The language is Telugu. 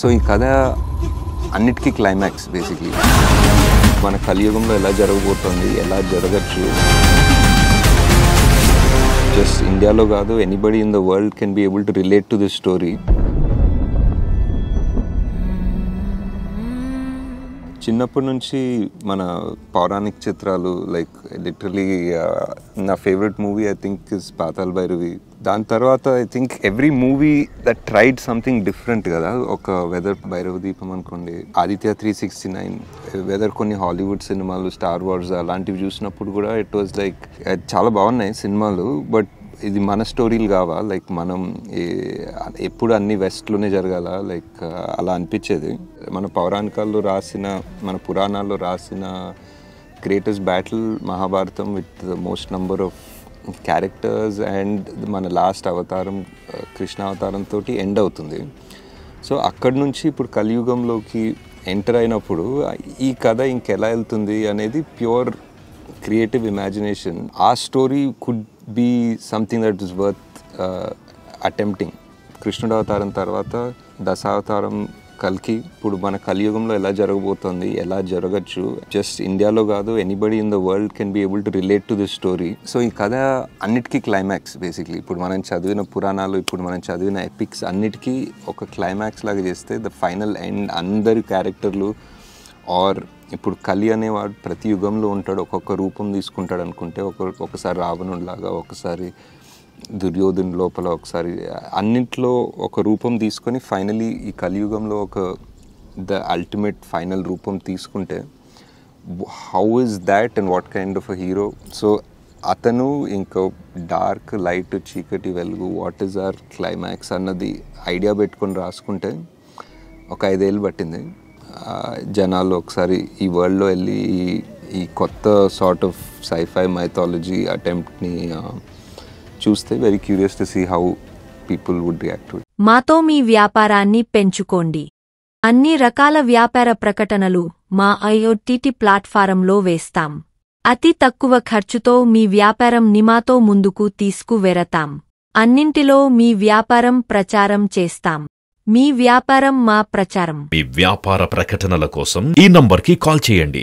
సో ఈ కథ అన్నిటికీ క్లైమాక్స్ బేసిక్లీ మన కలియుగంలో ఎలా జరగబోతుంది, ఎలా జరగచ్చు. జస్ట్ ఇండియాలో కాదు, anybody in the world can be able to relate to this story. చిన్నప్పటి నుంచి మన పౌరాణిక చిత్రాలు లైక్ లిటరలీ నా favourite movie I think is Patala Bhairavi. దాని తర్వాత I think every movie that tried something different కదా. ఒక వెదర్ భైరవ దీపం అనుకోండి, ఆదిత్య 369, వెదర్ కొన్ని హాలీవుడ్ సినిమాలు, స్టార్ వార్స్ అలాంటివి చూసినప్పుడు కూడా ఇట్ వాజ్ లైక్ చాలా బాగున్నాయి సినిమాలు. బట్ ఇది మన స్టోరీలు కావా, లైక్ మనం ఎప్పుడు అన్ని వెస్ట్లోనే జరగాల, లైక్ అలా అనిపించేది. మన పౌరాణికాల్లో రాసిన, మన పురాణాల్లో రాసిన greatest battle Mahabharatam with the most number of characters and మన లాస్ట్ అవతారం కృష్ణ అవతారంతో ఎండ్ అవుతుంది. సో అక్కడి నుంచి ఇప్పుడు కలియుగంలోకి ఎంటర్ అయినప్పుడు ఈ కథ ఇంకెలా వెళ్తుంది అనేది ప్యూర్ క్రియేటివ్ ఇమాజినేషన్. ఆ story could be something that is worth attempting. కృష్ణుడు అవతారం తర్వాత దశావతారం కల్కి, ఇప్పుడు మన కలియుగంలో ఎలా జరగబోతుంది, ఎలా జరగచ్చు. జస్ట్ ఇండియాలో కాదు, anybody in the world can be able to relate to this story. So ఈ కథ అన్నిటికీ క్లైమాక్స్ బేసిక్లీ. ఇప్పుడు మనం చదివిన పురాణాలు, ఇప్పుడు మనం చదివిన ఎపిక్స్ అన్నిటికీ ఒక క్లైమాక్స్ లాగా చేస్తే ద ఫైనల్ ఎండ్ అందరి క్యారెక్టర్లు ఆర్ ఇప్పుడు కలి అనేవాడు ప్రతి యుగంలో ఉంటాడు, ఒక్కొక్క రూపం తీసుకుంటాడు అనుకుంటే, ఒకసారి రావణుడిలాగా, ఒకసారి దుర్యోధను లోపల, ఒకసారి అన్నింటిలో ఒక రూపం తీసుకొని ఫైనలీ ఈ కలియుగంలో ఒక ద అల్టిమేట్ ఫైనల్ రూపం తీసుకుంటే how is that and what kind of a hero. So అతను ఇంకో డార్క్, లైట్, చీకటి, వెలుగు, వాట్ ఈజ్ అవర్ క్లైమాక్స్ అన్నది ఐడియా పెట్టుకొని రాసుకుంటే ఒక 5 ఏళ్ళు పట్టింది. జనాలు ఒకసారి ఈ వరల్డ్లో వెళ్ళి ఈ కొత్త సార్ట్ ఆఫ్ సైఫై మైథాలజీ అటెంప్ట్ని చూస్తే very curious to see how people would react to it. మాతో మీ వ్యాపారాన్ని పెంచుకోండి. అన్ని రకాల వ్యాపార ప్రకటనలు మా IoT ప్లాట్ఫారంలో వేస్తాం. అతి తక్కువ ఖర్చుతో మీ వ్యాపారం నిమాతో ముందుకు తీసుకువెరతాం. అన్నింటిలో మీ వ్యాపారం ప్రచారం చేస్తాం. మీ వ్యాపారం మా ప్రచారం. మీ వ్యాపార ప్రకటనల కోసం ఈ నంబర్కి కాల్ చేయండి.